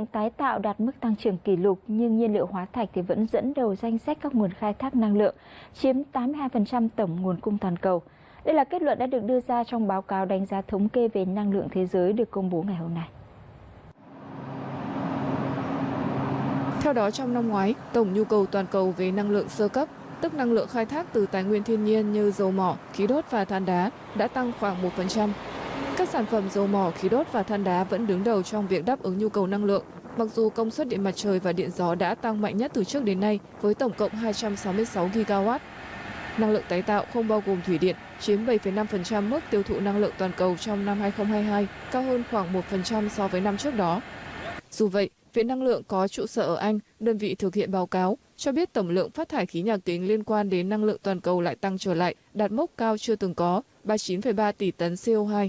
lượng tái tạo đạt mức tăng trưởng kỷ lục, nhưng nhiên liệu hóa thạch thì vẫn dẫn đầu danh sách các nguồn khai thác năng lượng, chiếm 82% tổng nguồn cung toàn cầu. Đây là kết luận đã được đưa ra trong báo cáo đánh giá thống kê về năng lượng thế giới được công bố ngày hôm nay. Theo đó, trong năm ngoái, tổng nhu cầu toàn cầu về năng lượng sơ cấp, tức năng lượng khai thác từ tài nguyên thiên nhiên như dầu mỏ, khí đốt và than đá, đã tăng khoảng 1%. Các sản phẩm dầu mỏ, khí đốt và than đá vẫn đứng đầu trong việc đáp ứng nhu cầu năng lượng, mặc dù công suất điện mặt trời và điện gió đã tăng mạnh nhất từ trước đến nay với tổng cộng 266 GW. Năng lượng tái tạo không bao gồm thủy điện chiếm 7,5% mức tiêu thụ năng lượng toàn cầu trong năm 2022, cao hơn khoảng 1% so với năm trước đó. Dù vậy, Viện Năng lượng có trụ sở ở Anh, đơn vị thực hiện báo cáo, cho biết tổng lượng phát thải khí nhà kính liên quan đến năng lượng toàn cầu lại tăng trở lại, đạt mốc cao chưa từng có, 39,3 tỷ tấn CO2.